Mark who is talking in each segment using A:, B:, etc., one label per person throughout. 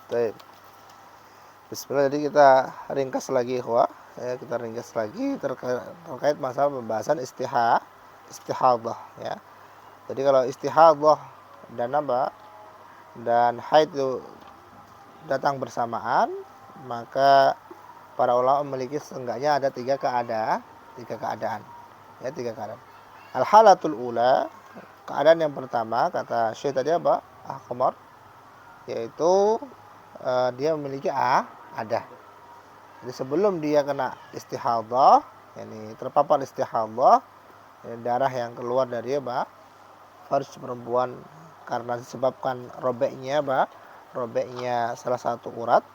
A: Baik. Bismillah, jadi kita ringkas lagi ikhwah. Kita ringkas lagi terkait masalah pembahasan istihadah ya. Jadi kalau istihadah dan apa? Dan haid itu datang bersamaan, maka para ulama memiliki seenggaknya ada tiga keadaan. Ya, tiga keadaan. Al-halatul ula, keadaan yang pertama kata Syekh tadi apa? Ahqamar, yaitu dia memiliki adah. Jadi sebelum dia kena istihadah, yakni terpapar istihadah, darah yang keluar dari apa? Farj perempuan karena disebabkan robeknya apa? Robeknya salah satu urat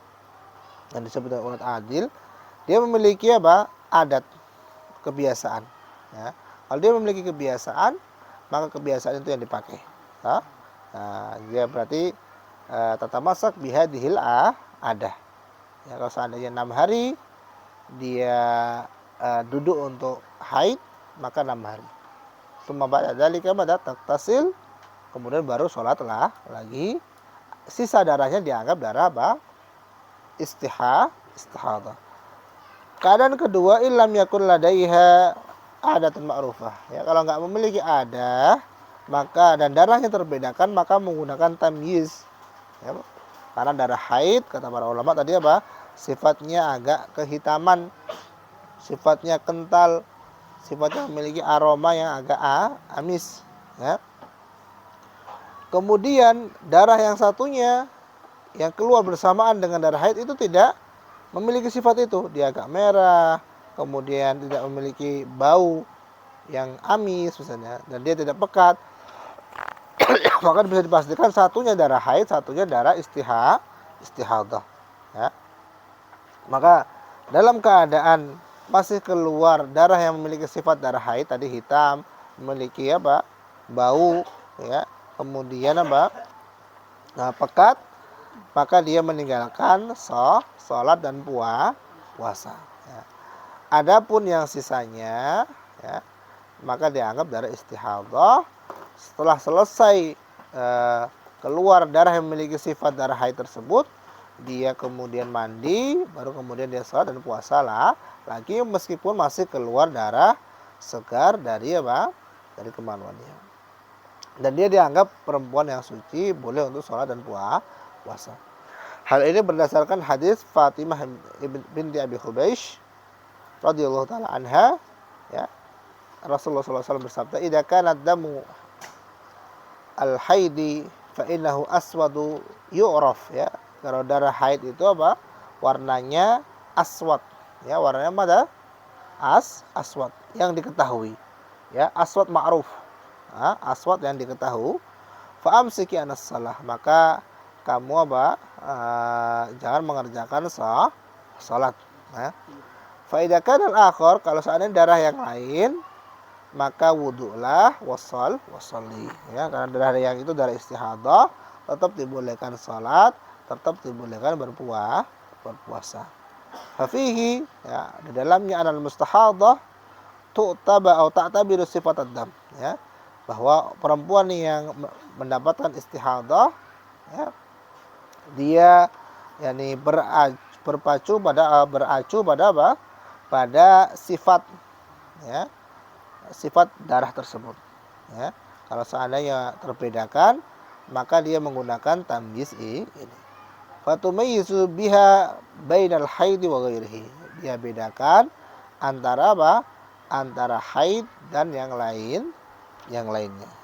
A: yang disebut dengan urat adil, dia memiliki apa? Adat, kebiasaan. Ya. Kalau dia memiliki kebiasaan, maka kebiasaan itu yang dipakai. Ya. Nah, dia berarti tata masak bihadihil adah. Ya, kalau seandainya 6 hari dia duduk untuk haid, maka 6 hari. Summa ba'da dzalika bada taktasil, kemudian baru sholat lagi. Sisa darahnya dianggap darah apa? Istihadah. Keadaan kedua, illam yakun ladaiha adatun ma'rufah. Ya, kalau enggak memiliki adah, maka dan darahnya terbedakan, maka menggunakan tamyiz. Ya, karena darah haid kata para ulama tadi apa? Sifatnya agak kehitaman, sifatnya kental, sifatnya memiliki aroma yang agak amis. Ya. Kemudian darah yang satunya yang keluar bersamaan dengan darah haid itu tidak memiliki sifat itu. Dia agak merah, kemudian tidak memiliki bau yang amis misalnya, dan dia tidak pekat. Maka bisa dipastikan satunya darah haid, satunya darah istihadah. Ya. Maka dalam keadaan masih keluar darah yang memiliki sifat darah haid tadi hitam, memiliki apa? Bau, ya. Kemudian apa? Nah, pekat, maka dia meninggalkan sholat dan puasa. Ya. Adapun yang sisanya, ya, maka dianggap darah istihadah. Setelah selesai keluar darah yang memiliki sifat darah haid tersebut, dia kemudian mandi, baru kemudian dia sholat dan puasa lagi meskipun masih keluar darah segar dari apa? Dari kemaluannya. Dan dia dianggap perempuan yang suci, boleh untuk sholat dan puasa. Hal ini berdasarkan hadis Fatimah binti Abi Hubeish radhiyallahu taala anha, ya. Rasulullah SAW bersabda, "Idza kana damu al-haidi fa innahu aswadu yu'raf," ya. Kalau darah haid itu apa? Warnanya aswad, ya, warnanya mana? Aswad yang diketahui. Ya, aswad ma'ruf. Aswad yang diketahui. Fa amsiki anas salah, maka kamu apa? Jangan mengerjakan salat. Ya. Fa idza kana al-akhar, kalau seandainya darah yang lain, maka wudu'lah wasalli. Ya, karena darah yang itu darah istihadah, tetap dibolehkan salat, tetap dibolehkan berpuasa. Fafihi, ya, di dalamnya anal mustahadah tu'taba atau ta'tabiru sifat ad-dam, ya. Bahwa perempuan yang mendapatkan istihadah, ya, dia yakni beracu pada apa? Pada sifat, ya, sifat darah tersebut. Ya. Kalau seandainya terbedakan, maka dia menggunakan tamyiz ini. Fatumayyizu biha bainal haid wa ghairihi. Dia bedakan antara apa? Antara haid dan yang lainnya.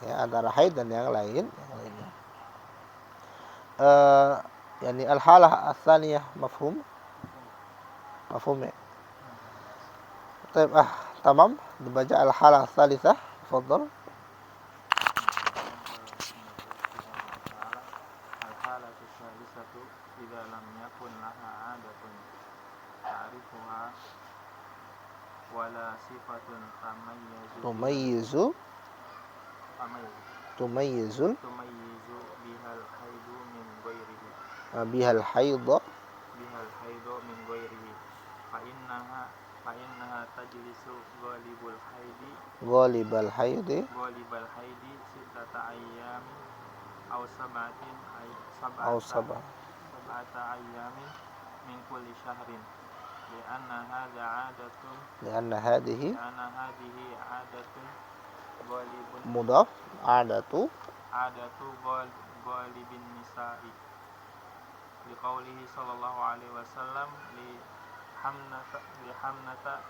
A: Ya, antara haid dan yang lainnya. Yani al-halah ats-tsaniyah mafhum? Mafhum ya? Baik, tamam. Dibaca al-halah ats-tsalitsah. Tafadhal.
B: Al-halatu tsalisatu idza lam yakun laha 'adatun ta'rifuha wala sifatun
A: Tumayyizu
B: tumayyizu bihal haidu min ghairihi
A: bihal haidha
B: min ghairihi fa innaha tajlisu
A: ghalibal haidi
B: sittata ayyamin aw sab'atin
A: aw sabah.
B: سبعة أيام من كل شهر لأن هذا عادة
A: لأن هذه
B: عادة غالب
A: مضاف عادة
B: غالب النساء لقوله صلى الله عليه وسلم لحمنة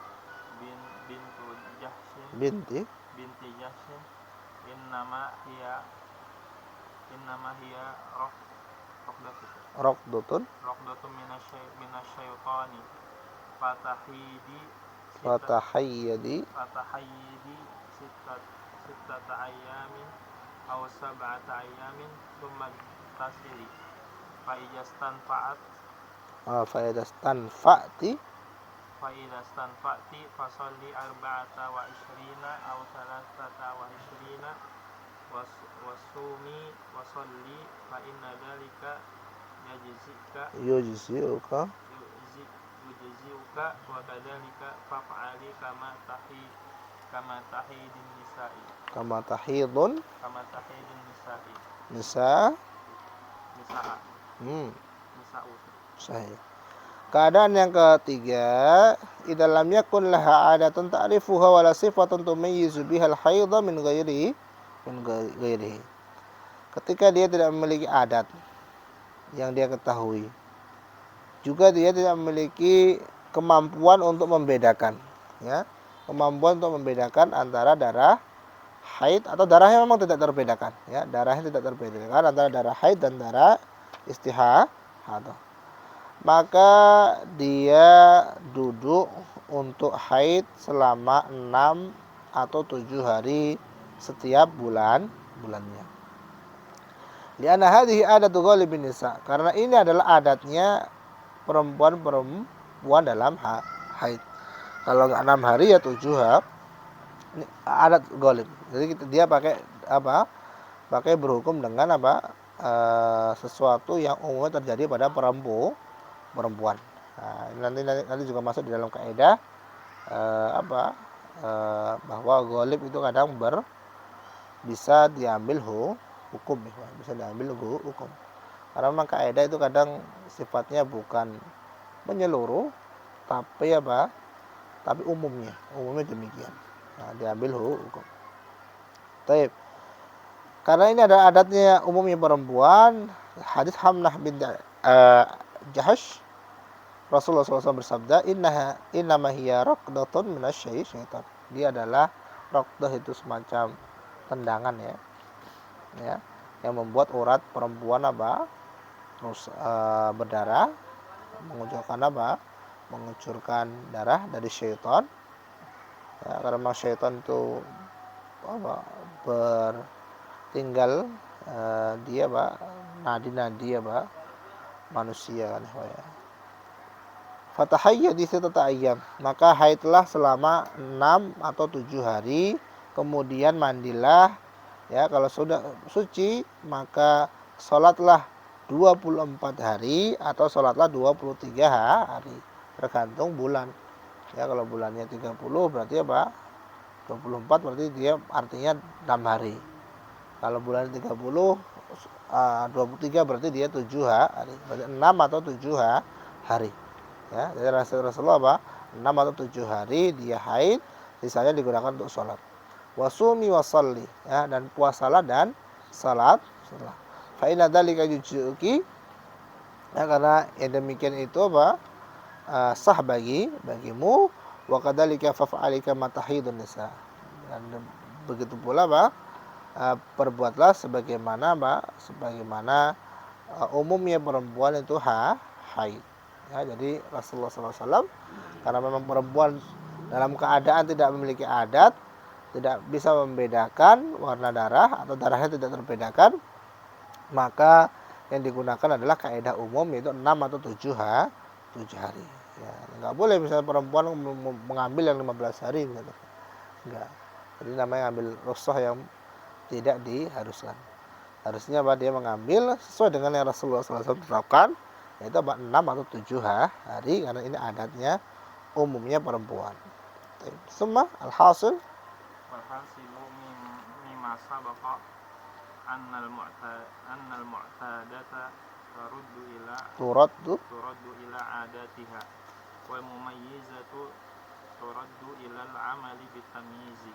B: بنت جحش إنما هي
A: رقدة
B: من الشيطان فتحيدي ستة أيام أو 7 أيام ثم اغتسلي فإذا استنفعت فصلي 24 أو 23 وصلي فإن ذلك يجزئك وكذلك فافعلي كما تحيد النساء
A: Nisa.
B: Nisa'u.
A: Sahih. Keadaan yang ketiga, idza lam yakun laha 'adatun ta'rifuha wa la sifatun tumayyizu bihal haidha min ghairihi. Ketika dia tidak memiliki adat yang dia ketahui, juga dia tidak memiliki kemampuan untuk membedakan, ya, kemampuan untuk membedakan antara darah haid atau darah yang memang tidak terbedakan, ya, darahnya tidak terbedakan antara darah haid dan darah istihadah, maka dia duduk untuk haid selama 6 atau 7 hari setiap bulannya. Lianna hadhihi adatu ghalibin nisa, karena ini adalah adatnya perempuan dalam haid. Kalau enggak 6 hari ya 7 hari. Ini adat ghalib. Jadi dia pakai apa? Pakai berhukum dengan apa? Sesuatu yang umumnya terjadi pada perempuan. Nah, nanti juga masuk di dalam kaidah bahwa ghalib itu kadang bisa diambil hukum, bisa diambil hukum. Karena memang kaidah itu kadang sifatnya bukan menyeluruh, tapi tapi umumnya demikian. Nah, diambil hukum. Taib. Karena ini ada adatnya umumnya perempuan, hadis Hamnah bin Jahash, Rasulullah SAW bersabda, innama hiya raqdatun minasyaitan. Dia adalah raqdah, itu semacam tendangan, ya, yang membuat urat perempuan terus berdarah, mengucurkan darah dari syaitan. Ya, karena syaitan itu bertinggal dia nadi-nadi manusia kan, ya. Fatahayyadi sittata ayyam, maka haidlah selama 6 atau 7 hari, kemudian mandilah, ya, kalau sudah suci maka sholatlah 24 hari atau sholatlah 23 hari, tergantung bulan. Ya, kalau bulannya 30 berarti 24 berarti dia artinya 6 hari. Kalau bulan 30 23 berarti dia 7 hari. Berarti 6 atau 7 hari. Ya, jadi Rasulullah 6 atau 7 hari dia haid, sisanya digunakan untuk sholat. Wasumi wasalli, ya, dan puasalah dan salat. Fa inna dzalika yujzuki, ya, karena yang demikian itu sah bagimu, wa kadzalika faf'ali kama tahidun nisa, dan begitu pula perbuatlah sebagaimana umumnya perempuan itu haid. Ya, jadi Rasulullah SAW, karena memang perempuan dalam keadaan tidak memiliki adat, tidak bisa membedakan warna darah atau darahnya tidak terbedakan, maka yang digunakan adalah kaidah umum, yaitu 6 atau 7 hari. Ya, enggak boleh misalnya perempuan mengambil yang 15 hari misalnya. Enggak. Jadi namanya ambil rukhsah yang tidak diharuskan. Harusnya dia mengambil sesuai dengan yang Rasulullah SAW terapkan, yaitu 6 atau 7 hari, karena ini adatnya umumnya perempuan. Summa al-hasil
B: mimma sabaqa annal mu'tadata turaddu
A: turaddu
B: ila adatiha wal mumayyizatu turaddu ila al-amali bitamyizi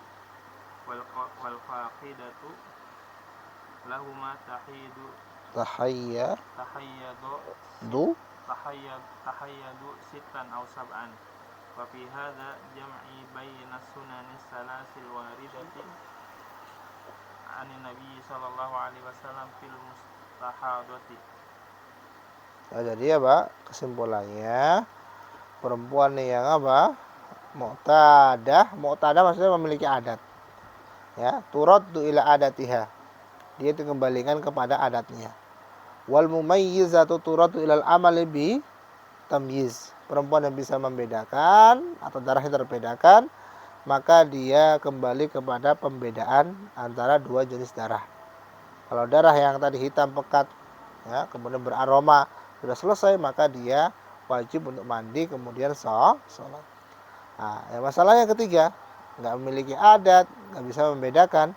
B: wal faqidatu lahuma
A: tahayyadu
B: tahayyadu tahayyadu sittan aw sab'an wa fi hadha jam'i baina sunanis salasil waridati anin nabi sallallahu alaihi wasallam fil mustahadati.
A: Nah, jadi apa kesimpulannya, perempuan yang apa mu'tadah maksudnya memiliki adat, ya, turaddu ila adatiha, dia dikembalikan kepada adatnya. Wal mumayyizatu turaddu ilal amali bi tamyiz, perempuan yang bisa membedakan atau darahnya terbedakan, maka dia kembali kepada pembedaan antara dua jenis darah. Kalau darah yang tadi hitam pekat, ya, kemudian beraroma, sudah selesai, maka dia wajib untuk mandi kemudian sholat. Nah, masalah yang ketiga, nggak memiliki adat, nggak bisa membedakan,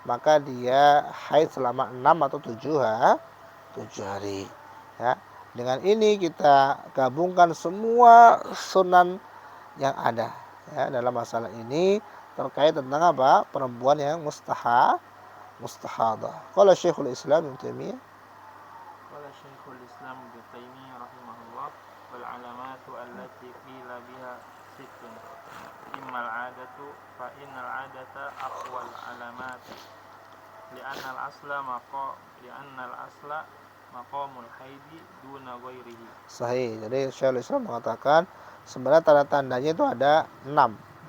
A: maka dia haid selama 6 atau 7 hari. Ya, dengan ini kita gabungkan semua sunan yang ada, ya, dalam masalah ini terkait tentang apa perempuan yang mustahadah. Qala Syekhul Islam Ibnu Taimiyah.
B: Qala Syekhul Islam Ibnu Taimiyah rahimahullah wal alamatu allati qila biha sittun immal adatu fa innal adata aqwal alamat li'anna al-asla maqamul haidi duna ghairihi.
A: Sahih. Jadi Syekhul Islam mengatakan sebenarnya tanda-tandanya itu ada 6,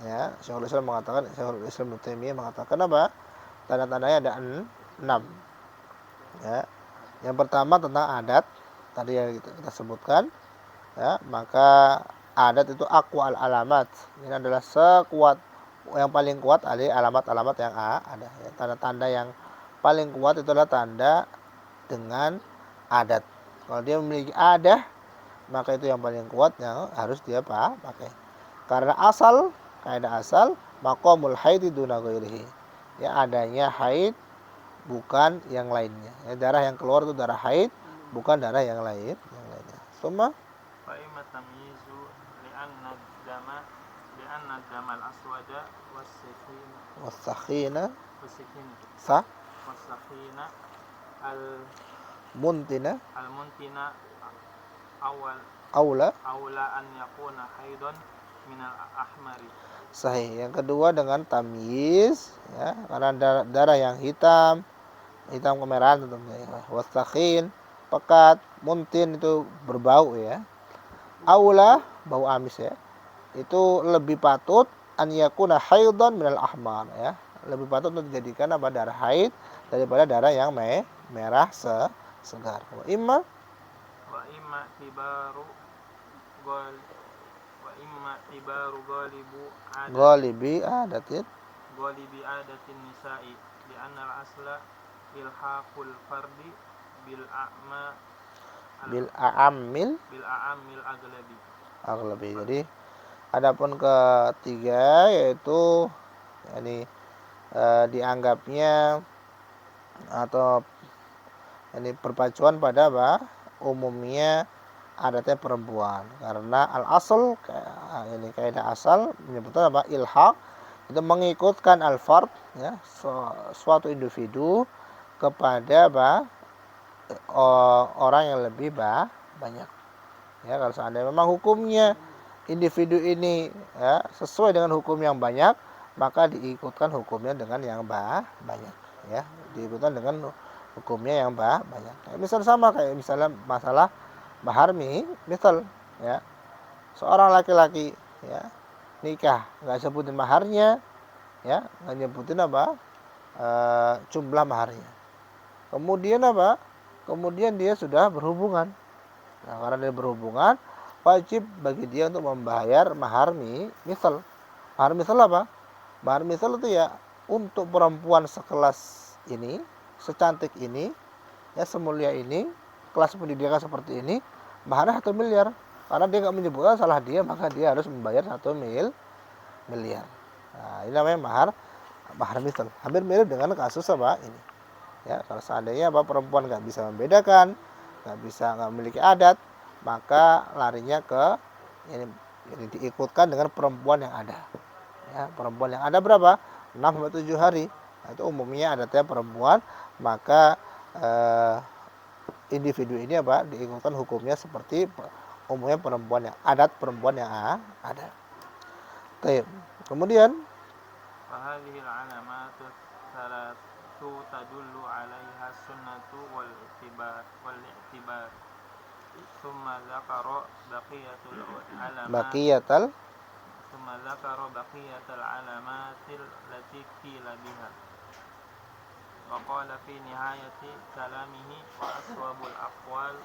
A: ya. Syekhul Islam Ibnu Taimiyah mengatakan apa? Tanda-tandanya ada 6. Ya. Yang pertama tentang adat, tadi yang kita sebutkan, ya, maka adat itu aqwal alamat. Ini adalah yang paling kuat dari alamat-alamat yang ada. Ya, tanda-tanda yang paling kuat itu adalah tanda dengan adat. Kalau dia memiliki adat, maka itu yang paling kuat yang harus dia pakai. Karena kaidah asal maqamul haidi duna ghairihi. Ya, adanya haid bukan yang lainnya. Ya, darah yang keluar itu darah haid, bukan darah yang lainnya. Summa
B: Fa imma tamyizu li'anna damal aswada
A: wasakhina
B: wasakhina al
A: muntina
B: awal
A: aula
B: an yakuna haidon minal ahmari.
A: Sahih. Yang kedua dengan tamyiz, ya, karena darah yang hitam kemerahan tentunya, ya. Wasakhin pekat, muntin itu berbau, ya. Aula bau amis, ya. Itu lebih patut an yakuna haidon minal ahmar, ya. Lebih patut untuk dijadikan apa darah haid daripada darah yang merah segar. Wa imma
B: tibaru
A: ghalibi adatin
B: nisa'i li'anna al-asla ilhaqul fardi bil
A: a'ammil aglabi. Jadi adapun ketiga yaitu dianggapnya atau berpacuan pada umumnya adatnya perempuan, karena al-asl kaidah asal menyebutkan ilhaq itu mengikutkan al-fard, ya, suatu individu kepada orang yang lebih banyak. Ya, kalau seandainya memang hukumnya individu ini, ya, sesuai dengan hukum yang banyak, maka diikutkan hukumnya dengan yang banyak, ya, diikutkan dengan hukumnya yang banyak. Kayak misalnya masalah maharmi, misal, ya, seorang laki-laki, ya, nikah nggak sebutin maharnya, ya, nggak nyebutin jumlah maharnya. Kemudian dia sudah berhubungan. Nah, karena dia berhubungan, wajib bagi dia untuk membayar mahar misal. Mahar misal apa? Mahar misal itu, ya, untuk perempuan sekelas ini, secantik ini, ya, semulia ini, kelas pendidikan seperti ini, maharnya 1 miliar. Karena dia nggak menyebutkan salah dia, maka dia harus membayar 1 miliar. Nah, ini namanya mahar misal. Hampir mirip dengan kasus ini. Ya, kalau seandainya perempuan nggak bisa membedakan nggak memiliki adat, maka larinya ke ini diikutkan dengan perempuan yang ada. Ya, perempuan yang ada berapa? 6 sampai 7 hari. Nah, itu umumnya adatnya perempuan, maka individu ini apa? Diikutkan hukumnya seperti umumnya perempuan yang adat perempuan yang ada. Baik. Kemudian
B: فهذه العلامات الثلاث تدل عليها السنة والاعتبار ثم ذكر بقية العلامات
A: baqiyatal
B: ثم ذكر بقية العلامات التي قيل بها وقال في نهاية كلامه وأصوب الأقوال